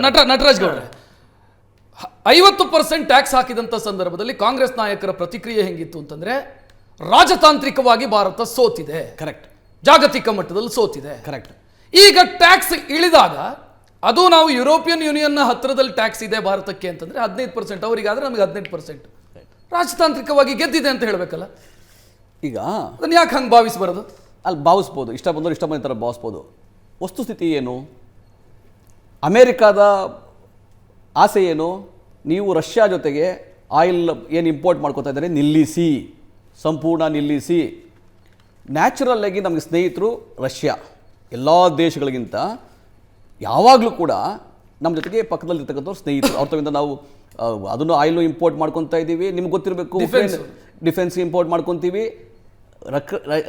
ನಟರಾಜ್ ಗೌಡ್ರೆ, 50% ಟ್ಯಾಕ್ಸ್ ಹಾಕಿದಂತ ಸಂದರ್ಭದಲ್ಲಿ ಕಾಂಗ್ರೆಸ್ ನಾಯಕರ ಪ್ರತಿಕ್ರಿಯೆ ಹೆಂಗಿತ್ತು ಅಂತಂದ್ರೆ, ರಾಜತಾಂತ್ರಿಕವಾಗಿ ಭಾರತ ಸೋತಿದೆ, ಕರೆಕ್ಟ್, ಜಾಗತಿಕ ಮಟ್ಟದಲ್ಲಿ ಸೋತಿದೆ, ಕರೆಕ್ಟ್. ಈಗ ಟ್ಯಾಕ್ಸ್ ಇಳಿದಾಗ ಅದು ನಾವು ಯುರೋಪಿಯನ್ ಯೂನಿಯನ್ನ ಹತ್ತಿರದಲ್ಲಿ ಟ್ಯಾಕ್ಸ್ ಇದೆ ಭಾರತಕ್ಕೆ ಅಂತಂದ್ರೆ 15%, ಅವರಿಗಾದ್ರೆ ನಮಗೆ 18%. ರಾಜತಾಂತ್ರಿಕವಾಗಿ ಗೆದ್ದಿದೆ ಅಂತ ಹೇಳಬೇಕಲ್ಲ. ಈಗ ಅದನ್ನ ಯಾಕೆ ಹಂಗೆ ಭಾವಿಸಬಾರದು? ಅಲ್ಲಿ ಭಾವಿಸ್ಬೋದು, ಇಷ್ಟ ಬಂದವರು ಇಷ್ಟ ಬಂದ ಥರ ಭಾವಿಸ್ಬೋದು. ವಸ್ತುಸ್ಥಿತಿ ಏನು? ಅಮೇರಿಕಾದ ಆಸೆ ಏನು? ನೀವು ರಷ್ಯಾ ಜೊತೆಗೆ ಆಯಿಲ್ ಏನು ಇಂಪೋರ್ಟ್ ಮಾಡ್ಕೋತಾ ಇದ್ದಾರೆ ನಿಲ್ಲಿಸಿ, ಸಂಪೂರ್ಣ ನಿಲ್ಲಿಸಿ. ನ್ಯಾಚುರಲ್ ಆಗಿ ನಮಗೆ ಸ್ನೇಹಿತರು ರಷ್ಯಾ. ಎಲ್ಲ ದೇಶಗಳಿಗಿಂತ ಯಾವಾಗಲೂ ಕೂಡ ನಮ್ಮ ಜೊತೆಗೆ ಪಕ್ಕದಲ್ಲಿರ್ತಕ್ಕಂಥವ್ರು ಸ್ನೇಹಿತರು. ಅವ್ರ ತವಿಂದ ನಾವು ಅದನ್ನು ಆಯಿಲ್ ಇಂಪೋರ್ಟ್ ಮಾಡ್ಕೊತಾ ಇದ್ದೀವಿ. ನಿಮ್ಗೆ ಗೊತ್ತಿರಬೇಕು, ಡಿಫೆನ್ಸ್ ಇಂಪೋರ್ಟ್ ಮಾಡ್ಕೊತೀವಿ.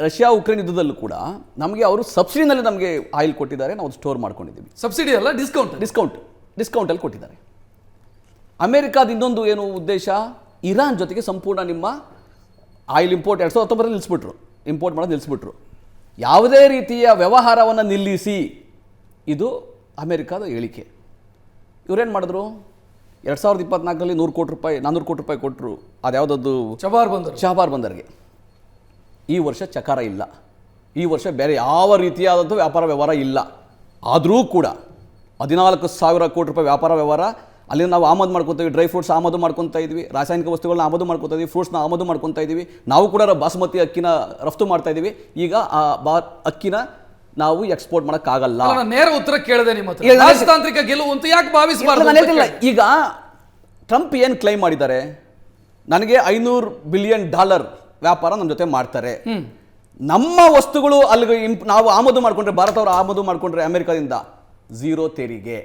ರಷ್ಯಾ ಉಕ್ರೇನ್ ಯುದ್ಧದಲ್ಲೂ ಕೂಡ ನಮಗೆ ಅವರು ಸಬ್ಸಿಡಿನಲ್ಲಿ ನಮಗೆ ಆಯಿಲ್ ಕೊಟ್ಟಿದ್ದಾರೆ, ನಾವು ಸ್ಟೋರ್ ಮಾಡ್ಕೊಂಡಿದ್ದೀವಿ. ಸಬ್ಸಿಡಿ ಅಲ್ಲ, ಡಿಸ್ಕೌಂಟಲ್ಲಿ ಕೊಟ್ಟಿದ್ದಾರೆ. ಅಮೇರಿಕಾದ ಇನ್ನೊಂದು ಏನು ಉದ್ದೇಶ? ಇರಾನ್ ಜೊತೆಗೆ ಸಂಪೂರ್ಣ ನಿಮ್ಮ ಆಯಿಲ್ ಇಂಪೋರ್ಟ್ 2019 ನಿಲ್ಲಿಸ್ಬಿಟ್ರು, ಇಂಪೋರ್ಟ್ ಮಾಡೋದು ನಿಲ್ಲಿಸ್ಬಿಟ್ರು. ಯಾವುದೇ ರೀತಿಯ ವ್ಯವಹಾರವನ್ನು ನಿಲ್ಲಿಸಿ, ಇದು ಅಮೇರಿಕಾದ ಹೇಳಿಕೆ. ಇವರೇನು ಮಾಡಿದ್ರು? 2024ರಲ್ಲಿ 100 ಕೋಟಿ ರೂಪಾಯಿ 400 ಕೋಟಿ ರೂಪಾಯಿ ಕೊಟ್ಟರು. ಅದ್ಯಾವುದದ್ದು? ಚಬಾರ್ ಬಂದರ್ಗೆ. ಈ ವರ್ಷ ಚಕಾರ ಇಲ್ಲ. ಈ ವರ್ಷ ಬೇರೆ ಯಾವ ರೀತಿಯಾದಂಥ ವ್ಯಾಪಾರ ವ್ಯವಹಾರ ಇಲ್ಲ. ಆದರೂ ಕೂಡ 14,000 ಕೋಟಿ ರೂಪಾಯಿ ವ್ಯಾಪಾರ ವ್ಯವಹಾರ. ಅಲ್ಲಿ ನಾವು ಆಮದು ಮಾಡ್ಕೊತೀವಿ, ಡ್ರೈ ಫ್ರೂಟ್ಸ್ ಆಮದು ಮಾಡ್ಕೊತಾ ಇದ್ವಿ, ರಾಸಾಯನಿಕ ವಸ್ತುಗಳನ್ನ ಆಮದು ಮಾಡ್ಕೊತಾ ಇದ್ವಿ, ಫ್ರೂಟ್ಸ್ನ ಆಮದು ಮಾಡ್ಕೊತಾ ಇದ್ವಿ. ನಾವು ಕೂಡ ಬಾಸುಮತಿ ಅಕ್ಕಿನ ರಫ್ತು ಮಾಡ್ತಾ ಇದ್ದೀವಿ. ಈಗ ಆ ಅಕ್ಕಿನ ನಾವು ಎಕ್ಸ್ಪೋರ್ಟ್ ಮಾಡೋಕ್ಕಾಗಲ್ಲ. ನೇರ ಉತ್ತರ ಕೇಳಿದೆ ನಿಮ್ಮ ಹತ್ರ. ರಾಜತಾಂತ್ರಿಕ ಗೆಲುವು ಅಂತ ಯಾಕೆ ಭಾವಿಸಬಾರದು? ಈಗ ಟ್ರಂಪ್ ಏನು ಕ್ಲೈಮ್ ಮಾಡಿದ್ದಾರೆ? ನನಗೆ $500 ಬಿಲಿಯನ್ ವ್ಯಾಪಾರ ನಮ್ಮ ಜೊತೆ ಮಾಡ್ತಾರೆ. ನಮ್ಮ ವಸ್ತುಗಳು ಅಲ್ಲಿಗೆ ನಾವು ಆಮದು ಮಾಡ್ಕೊಂಡ್ರೆ, ಭಾರತವರು ಆಮದು ಮಾಡ್ಕೊಂಡ್ರೆ ಅಮೆರಿಕದಿಂದ 0 ತೆರಿಗೆ.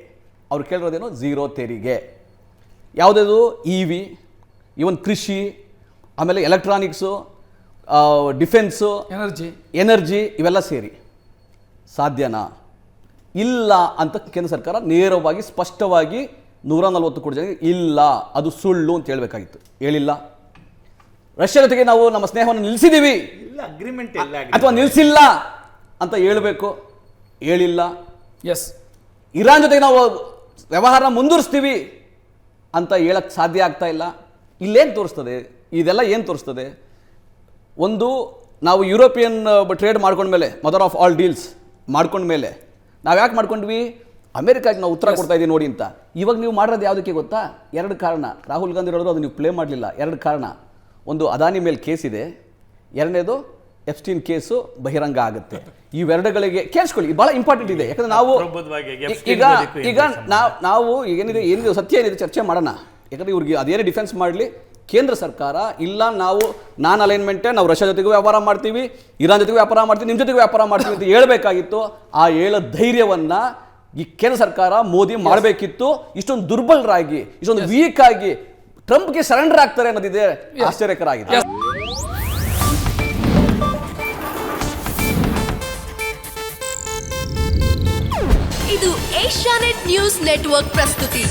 ಅವ್ರು ಕೇಳಿರೋದೇನು? 0 ತೆರಿಗೆ. ಯಾವುದದು? EV, ಇವನ್ ಕೃಷಿ, ಆಮೇಲೆ ಎಲೆಕ್ಟ್ರಾನಿಕ್ಸು, ಡಿಫೆನ್ಸು, ಎನರ್ಜಿ ಇವೆಲ್ಲ ಸೇರಿ. ಸಾಧ್ಯನಾ? ಇಲ್ಲ ಅಂತ ಕೇಂದ್ರ ಸರ್ಕಾರ ನೇರವಾಗಿ ಸ್ಪಷ್ಟವಾಗಿ 140 ಕೋಟಿ ಜನರಿಗೆ ಇಲ್ಲ, ಅದು ಸುಳ್ಳು ಅಂತ ಹೇಳಬೇಕಾಗಿತ್ತು. ಹೇಳಿಲ್ಲ. ರಷ್ಯಾ ಜೊತೆಗೆ ನಾವು ನಮ್ಮ ಸ್ನೇಹವನ್ನು ನಿಲ್ಲಿಸಿದ್ದೀವಿ ಅಥವಾ ನಿಲ್ಲಿಸಿಲ್ಲ ಅಂತ ಹೇಳಬೇಕು. ಹೇಳಿಲ್ಲ. ಎಸ್. ಇರಾನ್ ಜೊತೆಗೆ ನಾವು ವ್ಯವಹಾರ ಮುಂದುವರಿಸ್ತೀವಿ ಅಂತ ಹೇಳಕ್ಕೆ ಸಾಧ್ಯ ಆಗ್ತಾ ಇಲ್ಲ. ಇಲ್ಲೇನು ತೋರಿಸ್ತದೆ? ಇದೆಲ್ಲ ಏನು ತೋರಿಸ್ತದೆ? ಒಂದು, ನಾವು ಯುರೋಪಿಯನ್ ಟ್ರೇಡ್ ಮಾಡ್ಕೊಂಡ್ಮೇಲೆ, ಮದರ್ ಆಫ್ ಆಲ್ ಡೀಲ್ಸ್ ಮಾಡ್ಕೊಂಡ್ಮೇಲೆ ನಾವು ಯಾಕೆ ಮಾಡ್ಕೊಂಡ್ವಿ? ಅಮೆರಿಕಾಗೆ ನಾವು ಉತ್ತರ ಕೊಡ್ತಾ ಇದ್ದೀವಿ ನೋಡಿ ಅಂತ. ಇವಾಗ ನೀವು ಮಾಡೋದು ಯಾವುದಕ್ಕೆ ಗೊತ್ತಾ? 2 ಕಾರಣ. ರಾಹುಲ್ ಗಾಂಧಿ ಹೇಳಿದ್ರು ಅದು ನೀವು ಪ್ಲೇ ಮಾಡಲಿಲ್ಲ. 2 ಕಾರಣ. ಒಂದು, ಅದಾನಿ ಮೇಲೆ ಕೇಸ್ ಇದೆ. 2ನೇದು, ಎಪ್ಸ್ಟೀನ್ ಕೇಸು ಬಹಿರಂಗ ಆಗುತ್ತೆ. ಇವೆರಡುಗಳಿಗೆ ಕೇಳಿಸ್ಕೊಳ್ಳಿ, ಬಹಳ ಇಂಪಾರ್ಟೆಂಟ್ ಇದೆ. ಯಾಕಂದ್ರೆ ನಾವು ಈಗ ನಾವು ಏನಿದೆ ಸತ್ಯ ಏನಿದೆ ಚರ್ಚೆ ಮಾಡೋಣ. ಯಾಕಂದ್ರೆ ಇವ್ರಿಗೆ ಅದೇನೇ ಡಿಫೆನ್ಸ್ ಮಾಡಲಿ, ಕೇಂದ್ರ ಸರ್ಕಾರ ಇಲ್ಲ, ನಾವು ನಾನ್ ಅಲೈನ್ಮೆಂಟೇ, ನಾವು ರಷ್ಯಾ ಜೊತೆಗೂ ವ್ಯಾಪಾರ ಮಾಡ್ತೀವಿ, ಇರಾನ್ ಜೊತೆಗೂ ವ್ಯಾಪಾರ ಮಾಡ್ತೀವಿ, ನಿಮ್ಮ ಜೊತೆಗೂ ವ್ಯಾಪಾರ ಮಾಡ್ತೀವಿ ಅಂತ ಹೇಳಬೇಕಾಗಿತ್ತು. ಆ ಹೇಳೋ ಧೈರ್ಯವನ್ನ ಈ ಕೇಂದ್ರ ಸರ್ಕಾರ ಮೋದಿ ಮಾಡಬೇಕಿತ್ತು. ಇಷ್ಟೊಂದು ದುರ್ಬಲರಾಗಿ, ಇಷ್ಟೊಂದು ವೀಕ್ ಆಗಿ ಟ್ರಂಪ್ಗೆ ಸರೆಂಡರ್ ಆಗ್ತಾರೆ ಅನ್ನೋದಿದೆ ಆಶ್ಚರ್ಯಕರಾಗಿದೆ. ಇದು ಏಷ್ಯಾನೆಟ್ ನ್ಯೂಸ್ ನೆಟ್ವರ್ಕ್ ಪ್ರಸ್ತುತಿ.